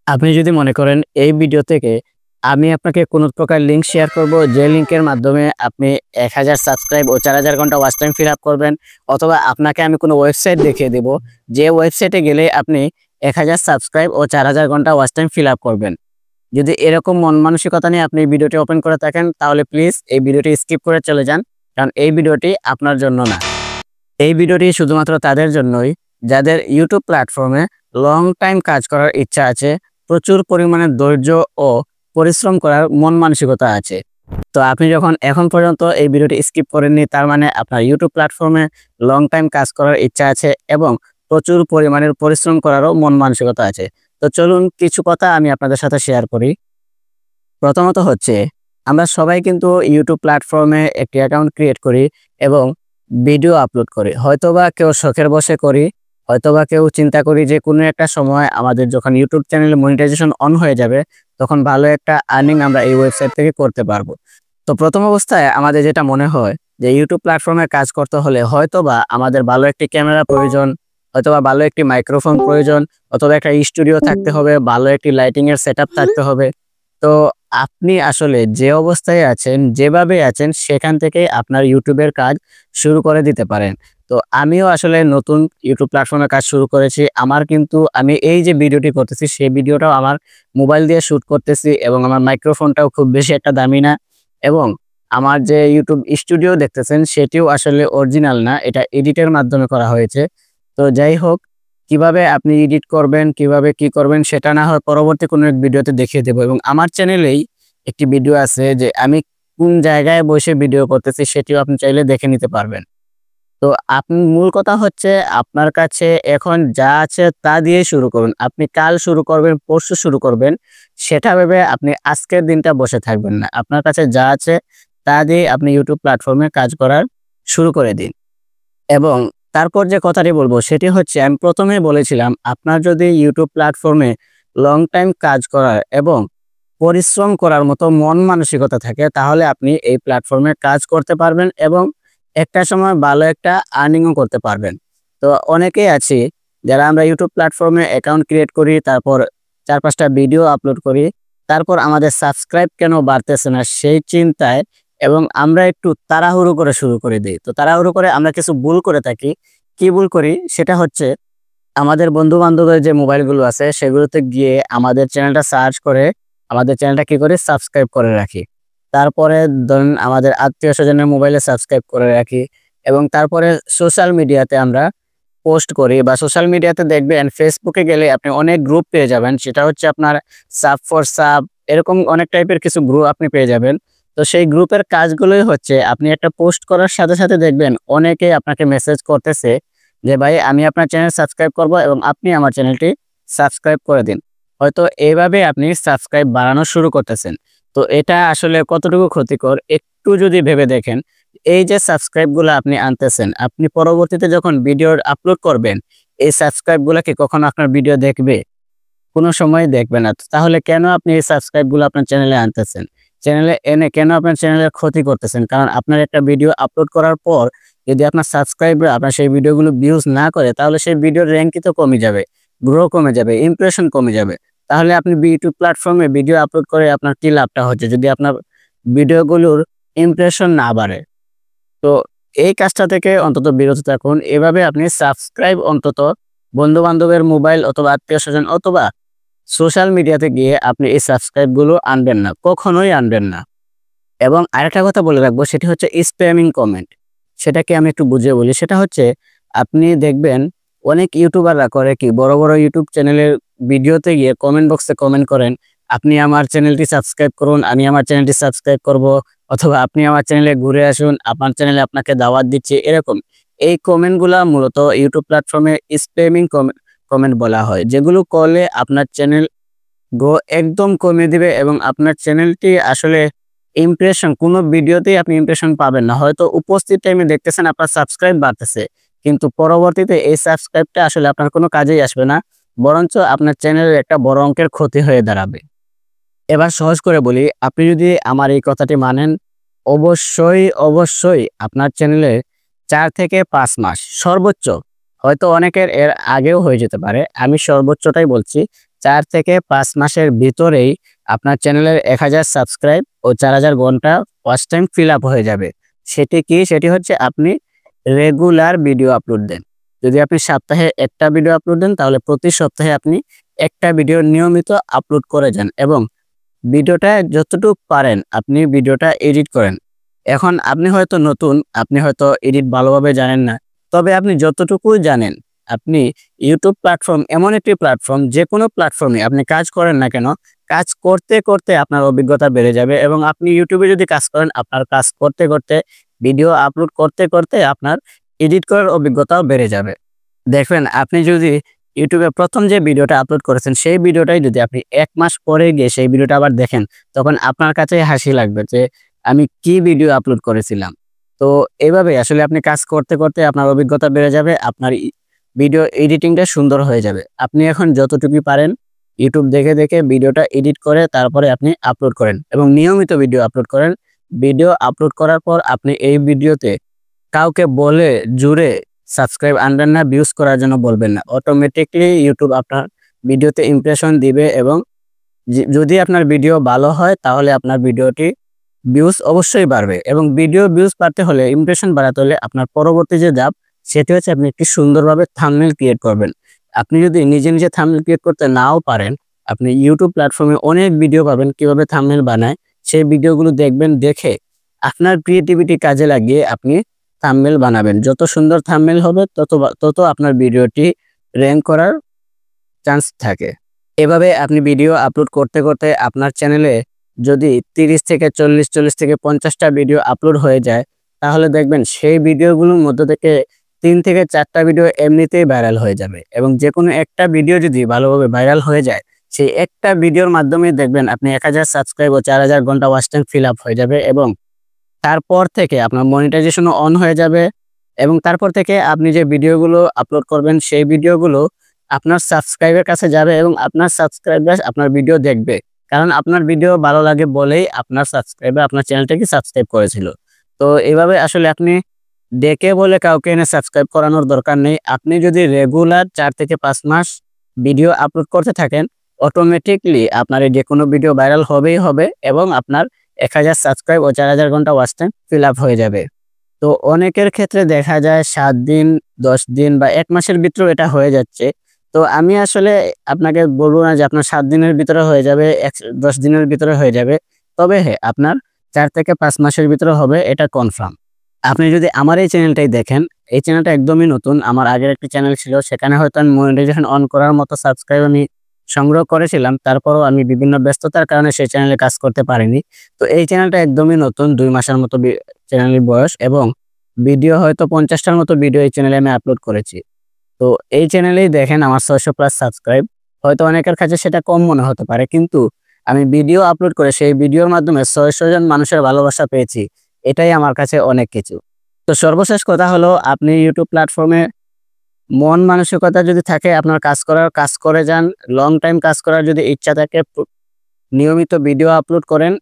আপনি যদি মনে করেন এই ভিডিও থেকে আমি আপনাকে কোনো প্রকার লিঙ্ক শেয়ার করব, যে লিঙ্কের মাধ্যমে আপনি 1000 সাবস্ক্রাইব ও 4000 ঘন্টা ওয়াচ টাইম ফিল আপ করবেন, অথবা আপনাকে আমি কোনো ওয়েবসাইট দেখিয়ে দেব যে ওয়েবসাইটে গেলে আপনি 1000 সাবস্ক্রাইব ও 4000 ঘন্টা ওয়াচ টাইম ফিল আপ করবেন। যদি এরকম মন মানসিকতা নিয়ে আপনি ভিডিওটি ওপেন করে থাকেন, তাহলে প্লিজ এই ভিডিওটি স্কিপ করে চলে যান, কারণ এই ভিডিওটি আপনার জন্য না। এই ভিডিওটি শুধুমাত্র তাদের জন্যই যাদের ইউটিউব প্ল্যাটফর্মে লং টাইম কাজ করার ইচ্ছা আছে, প্রচুর পরিমাণে ধৈর্য ও পরিশ্রম করার মন মানসিকতা আছে। তো আপনি যখন এখন পর্যন্ত এই ভিডিওটি স্কিপ করেননি, তার মানে আপনার ইউটিউব প্ল্যাটফর্মে লং টাইম কাজ করার ইচ্ছা আছে এবং প্রচুর পরিমাণের পরিশ্রম করারও মন মানসিকতা আছে। তো চলুন কিছু কথা আমি আপনাদের সাথে শেয়ার করি। প্রথমত হচ্ছে, আমরা সবাই কিন্তু ইউটিউব প্ল্যাটফর্মে একটি অ্যাকাউন্ট ক্রিয়েট করি এবং ভিডিও আপলোড করি। হয়তোবা কেউ শখের বশে করি, হয়তোবা কেউ চিন্তা করি যে কোনো একটা সময় আমাদের যখন ইউটিউব চ্যানেলে মনিটাইজেশন অন হয়ে যাবে, তখন ভালো একটা আর্নিং আমরা এই ওয়েবসাইট থেকে করতে পারবো। তো প্রথম অবস্থায় আমাদের যেটা মনে হয় যে ইউটিউব প্ল্যাটফর্মে কাজ করতে হলে হয়তোবা আমাদের ভালো একটি ক্যামেরা প্রয়োজন, হয়তোবা ভালো একটি মাইক্রোফোন প্রয়োজন, অথবা একটা স্টুডিও থাকতে হবে, ভালো একটি লাইটিং এর সেটআপ থাকতে হবে। তো আপনি আসলে যে অবস্থায় আছেন, যেভাবে আছেন, সেখান থেকে আপনার ইউটিউবের কাজ শুরু করে দিতে পারেন। তো আমিও আসলে নতুন ইউটিউব প্ল্যাটফর্মে কাজ শুরু করেছি। আমি এই যে ভিডিওটি করতেছি, সেই ভিডিওটাও আমার মোবাইল দিয়ে শুট করতেছি এবং আমার মাইক্রোফোনটাও খুব বেশি একটা দামি না, এবং আমার যে ইউটিউব স্টুডিও দেখতেছেন সেটিও আসলে অরিজিনাল না, এটা এডিটের মাধ্যমে করা হয়েছে। তো যাই হোক, কিভাবে আপনি এডিট করবেন, কিভাবে কি করবেন, সেটা না হয় পরবর্তী কোনো এক ভিডিওতে দেখিয়ে দেবো। এবং আমার চ্যানেলেই একটি ভিডিও আছে যে আমি কোন জায়গায় বসে ভিডিও করতেছি, সেটিও আপনি চাইলে দেখে নিতে পারবেন। তো আপনি, মূল কথা হচ্ছে, আপনার কাছে এখন যা আছে তা দিয়ে শুরু করুন। আপনি কাল শুরু করবেন, পরশু শুরু করবেন, সেটা ভেবে আপনি আজকের দিনটা বসে থাকবেন না। আপনার কাছে যা আছে তা দিয়ে আপনি ইউটিউব প্ল্যাটফর্মে কাজ করার শুরু করে দিন। এবং তারপর যে কথাটি বলবো সেটি হচ্ছে, আমি প্রথমেই বলেছিলাম, আপনার যদি ইউটিউব প্ল্যাটফর্মে লং টাইম কাজ করার এবং পরিশ্রম করার মতো মন মানসিকতা থাকে, তাহলে আপনি এই প্ল্যাটফর্মে কাজ করতে পারবেন এবং একটা সময় ভালো একটা আর্নিংও করতে পারবেন। তো অনেকেই আছি যারা আমরা ইউটিউব প্ল্যাটফর্মে অ্যাকাউন্ট ক্রিয়েট করি, তারপর 4-5টা ভিডিও আপলোড করি, তারপর আমাদের সাবস্ক্রাইব কেন বাড়তেছে না সেই চিন্তায়, এবং আমরা একটু তাড়াহুড়ো করে শুরু করে দিই। তো তাড়াহুড়ো করে আমরা কিছু ভুল করে থাকি। কি ভুল করি সেটা হচ্ছে, আমাদের বন্ধু বান্ধবের যে মোবাইলগুলো আছে সেগুলোতে গিয়ে আমাদের চ্যানেলটা সার্চ করে আমাদের চ্যানেলটা কি করি, সাবস্ক্রাইব করে রাখি। তারপরে ধরুন আমাদের আত্মীয় স্বজনের মোবাইলে সাবস্ক্রাইব করে রাখি, এবং তারপরে সোশ্যাল মিডিয়াতে আমরা পোস্ট করি। বা সোশ্যাল মিডিয়াতে দেখবেন, ফেসবুকে গেলে আপনি অনেক গ্রুপ পেয়ে যাবেন, সেটা হচ্ছে আপনার সাব ফর সাব, এরকম অনেক টাইপের কিছু গ্রুপ আপনি পেয়ে যাবেন। তো সেই গ্রুপের কাজগুলোই হচ্ছে, আপনি একটা পোস্ট করার সাথে সাথে দেখবেন অনেকেই আপনাকে মেসেজ করতেছে যে ভাই আমি আপনার চ্যানেল সাবস্ক্রাইব করব এবং আপনি আমার চ্যানেলটি সাবস্ক্রাইব করে দিন। হয়তো এইভাবে আপনি সাবস্ক্রাইব বাড়ানো শুরু করতেছেন। তো এটা আসলে কতটুকু ক্ষতিকর একটু যদি ভেবে দেখেন। এই যে সাবস্ক্রাইবগুলো আপনি আনতেছেন, আপনি পরবর্তীতে যখন ভিডিও আপলোড করবেন, এই সাবস্ক্রাইবগুলো কি কখনো আপনার ভিডিও দেখবে? কোনো সময় দেখবে না। তো তাহলে কেন আপনি এই সাবস্ক্রাইবগুলো আপনার চ্যানেলে আনতেছেন? চ্যানেলে এনে কেন আপনার চ্যানেলের ক্ষতি করতেছেন? কারণ আপনার একটা ভিডিও আপলোড করার পর যদি আপনার সাবস্ক্রাইবার আপনার সেই ভিডিওগুলো ভিউজ না করে, তাহলে সেই ভিডিওর র‍্যাঙ্কই তো কমে যাবে, গ্রো কমে যাবে, ইমপ্রেশন কমে যাবে। তাহলে আপনি ইউটিউব প্ল্যাটফর্মে ভিডিও আপলোড করে আপনার কি লাভটা হচ্ছে, যদি আপনার ভিডিওগুলোর ইমপ্রেশন না বাড়ে? তো এই কাজটা থেকে অন্তত বিরত থাকুন। এভাবে আপনি সাবস্ক্রাইব অন্তত বন্ধু-বান্ধবের মোবাইল অথবা আত্মীয়স্বজন অথবা সোশ্যাল মিডিয়াতে গিয়ে আপনি এই সাবস্ক্রাইবগুলো আনবেন না, কখনোই আনবেন না। এবং আরেকটা কথা বলে রাখবো, সেটি হচ্ছে স্প্যামিং কমেন্ট। সেটাকে আমি একটু বুঝিয়ে বলি। সেটা হচ্ছে, আপনি দেখবেন অনেক ইউটিউবাররা করে কি, বড় বড় ইউটিউব চ্যানেলের ভিডিওতে গিয়ে কমেন্ট বক্সে কমেন্ট করেন, আপনি আমার চ্যানেলটি সাবস্ক্রাইব করুন, আমি আমার চ্যানেলটি সাবস্ক্রাইব করব, অথবা আপনি আমার চ্যানেলে ঘুরে আসুন, আমার চ্যানেলে আপনাকে দাওয়াত দিচ্ছি, এরকম। এই কমেন্টগুলা মূলত ইউটিউব প্ল্যাটফর্মে স্প্যামিং কমেন্ট বলা হয়, যেগুলো করলে আপনার চ্যানেল গ্রো একদম কমিয়ে দিবে এবং আপনার চ্যানেলটি আসলে ইমপ্রেশন, কোনো ভিডিওতেই আপনি ইমপ্রেশন পাবেন না। হয়তো উপস্থিত টাইমে দেখতেছেন আপনার সাবস্ক্রাইব বাড়তেছে, কিন্তু পরবর্তীতে এই সাবস্ক্রাইবটা আসলে আপনার কোনো কাজেই আসবে না, বরঞ্চ আপনার চ্যানেলের একটা বড় অঙ্কের ক্ষতি হয়ে দাঁড়াবে। এবার সহজ করে বলি, আপনি যদি আমার এই কথাটি মানেন, অবশ্যই আপনার চ্যানেলে 4 থেকে 5 মাস সর্বোচ্চ, হয়তো অনেকের এর আগেও হয়ে যেতে পারে, আমি সর্বোচ্চটাই বলছি, 4 থেকে 5 মাসের ভিতরেই আপনার চ্যানেলের 1000 সাবস্ক্রাইব ও 4000 ঘন্টা ওয়াচ টাইম ফিল আপ হয়ে যাবে। সেটি কি? সেটি হচ্ছে আপনি রেগুলার ভিডিও আপলোড দেন। যদি আপনি সপ্তাহে একটা ভিডিও আপলোড দেন তাহলে প্রতি সপ্তাহে আপনি একটা ভিডিও নিয়মিত আপলোড করে যান এবং ভিডিওটা যতটুকু পারেন আপনি ভিডিওটা এডিট করেন। এখন আপনি হয়তো নতুন, আপনি হয়তো এডিট ভালোভাবে জানেন না। তবে আপনি যতটুকু জানেন, আপনি ইউটিউব প্ল্যাটফর্ম এমন একটি প্ল্যাটফর্ম, যেকোনো প্ল্যাটফর্মে আপনি কাজ করেন না কেন, কাজ করতে, করতে আপনার অভিজ্ঞতা বেড়ে যাবে এবং আপনি ইউটিউবে যদি কাজ করেন, আপনার কাজ করতে, করতে ভিডিও আপলোড করতে, করতে আপনার এডিট করার অভিজ্ঞতাও বেড়ে যাবে। দেখবেন আপনি যদি ইউটিউবে ১ম যে ভিডিওটা আপলোড করেছেন, সেই ভিডিওটাই যদি আপনি ১ মাস পরে গিয়ে সেই ভিডিওটা আবার দেখেন, তখন আপনার কাছেই হাসি লাগবে যে আমি কি ভিডিও আপলোড করেছিলাম। তো এভাবে আসলে আপনি কাজ করতে, করতে আপনার অভিজ্ঞতা বেড়ে যাবে, আপনার ভিডিও এডিটিংটা সুন্দর হয়ে যাবে। আপনি এখন যতটুকু পারেন ইউটিউব দেখে, দেখে ভিডিওটা এডিট করে তারপরে আপনি আপলোড করেন এবং নিয়মিত ভিডিও আপলোড করেন। ভিডিও আপলোড করার পর আপনি এই ভিডিওতে কাউকে বলে জুড়ে সাবস্ক্রাইব আনবেন না, ভিউজ করার জন্য বলবেন না। অটোমেটিকলি ইউটিউব আপনার ভিডিওতে ইমপ্রেশন দিবে এবং যদি আপনার ভিডিও ভালো হয় তাহলে আপনার ভিডিওটি ভিউজ অবশ্যই বাড়বে এবং ভিডিও ভিউজ বাড়তে হলে, ইমপ্রেশন বাড়াতে হলে আপনার পরবর্তী যে ধাপ সেটি হচ্ছে আপনি একটি সুন্দরভাবে থাম্বনেল ক্রিয়েট করবেন। আপনি যদি নিজে, নিজে থাম্বনেল ক্রিয়েট করতে নাও পারেন, আপনি ইউটিউব প্ল্যাটফর্মে অনেক ভিডিও পাবেন কিভাবে থাম্বনেল বানায়। সেই ভিডিওগুলো দেখবেন, দেখে আপনার ক্রিয়েটিভিটি কাজে লাগিয়ে আপনি থাম্বনেল বানাবেন। যত সুন্দর থাম্বনেল হবে তত আপনার ভিডিওটি র‍্যাঙ্ক করার চান্স থাকে। এভাবে আপনি ভিডিও আপলোড করতে, করতে আপনার চ্যানেলে যদি 30 থেকে 40, 40 থেকে 50টা ভিডিও আপলোড হয়ে যায়, তাহলে দেখবেন সেই ভিডিওগুলোর মধ্যে থেকে 3 থেকে 4টা ভিডিও এমনিতেই ভাইরাল হয়ে যাবে এবং যেকোনো একটা ভিডিও যদি ভালোভাবে ভাইরাল হয়ে যায়, সেই একটা ভিডিওর মাধ্যমে দেখবেন আপনি 1000 সাবস্ক্রাইব ও 4000 ঘন্টা ওয়াচ টাইম ফিল আপ হয়ে যাবে এবং তারপর থেকে আপনার মনিটাইজেশনও অন হয়ে যাবে এবং তারপর থেকে আপনি যে ভিডিওগুলো আপলোড করবেন সেই ভিডিওগুলো আপনার সাবস্ক্রাইবের কাছে যাবে এবং আপনার সাবস্ক্রাইবার আপনার ভিডিও দেখবে। কারণ আপনার ভিডিও ভালো লাগে বলেই আপনার সাবস্ক্রাইবার আপনার চ্যানেলটাকে সাবস্ক্রাইব করেছিল। তো এভাবে আসলে আপনি ডেকে বলে কাউকে এনে সাবস্ক্রাইব করানোর দরকার নেই। আপনি যদি রেগুলার 4 থেকে 5 মাস ভিডিও আপলোড করতে থাকেন, অটোমেটিকলি আপনার এই যেকোনো ভিডিও ভাইরাল হবেই হবে এবং আপনার 1000 সাবস্ক্রাইব ও 4000 ঘন্টা ওয়াচ টাইম ফিল আপ হয়ে যাবে। তো অনেকের ক্ষেত্রে দেখা যায় 7 দিন, 10 দিন বা 1 মাসের ভিতরেও এটা হয়ে যাচ্ছে। তো আমি আসলে আপনাকে বলব না যে আপনার 7 দিনের ভিতরে হয়ে যাবে, 10 দিনের ভিতরে হয়ে যাবে। তবে হ্যাঁ, আপনার 4 থেকে 5 মাসের ভিতরে হবে, এটা কনফার্ম। আপনি যদি আমার এই চ্যানেলটাই দেখেন, এই চ্যানেলটা একদমই নতুন। আমার আগের একটি চ্যানেল ছিল, সেখানে হয়তো আমি মনিটাইজেশন অন করার মতো সাবস্ক্রাইব আমি সংগ্রহ করেছিলাম। তারপরও আমি বিভিন্ন ব্যস্ততার কারণে সেই চ্যানেলে কাজ করতে পারিনি। তো এই চ্যানেলটা একদমই নতুন, 2 মাসের মতো চ্যানেলের বয়স এবং ভিডিও হয়তো 50টার মতো ভিডিও এই চ্যানেলে আমি আপলোড করেছি। তো এই চ্যানেলেই দেখেন আমার 600+ সাবস্ক্রাইব। হয়তো অনেকের কাছে সেটা কম মনে হতে পারে, কিন্তু আমি ভিডিও আপলোড করে সেই ভিডিওর মাধ্যমে 600 জন মানুষের ভালোবাসা পেয়েছি। এটাই আমার কাছে অনেক কিছু। তো সর্বশেষ কথা হলো, আপনি ইউটিউব প্ল্যাটফর্মে মন মানসিকতা যদি থাকে আপনার কাজ করে যান। লং টাইম কাজ করার যদি ইচ্ছা থাকে, নিয়মিত ভিডিও আপলোড করেন।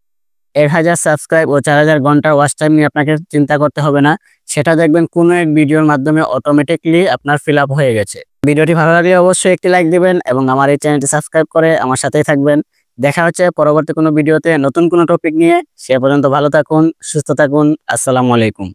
1000 সাবস্ক্রাইব ও 4000 ঘন্টার ওয়াচ টাইম নিয়ে আপনাকে চিন্তা করতে হবে না। সেটা দেখবেন কোনো এক ভিডিওর মাধ্যমে অটোমেটিকলি আপনার ফিল আপ হয়ে গেছে। ভিডিওটি ভালো লাগলে অবশ্যই একটি লাইক দিবেন এবং আমার এই চ্যানেলটি সাবস্ক্রাইব করে আমার সাথেই থাকবেন। দেখা হচ্ছে পরবর্তী কোনো ভিডিওতে নতুন কোনো টপিক নিয়ে। সে পর্যন্ত ভালো থাকুন, সুস্থ থাকুন। আসসালামু আলাইকুম।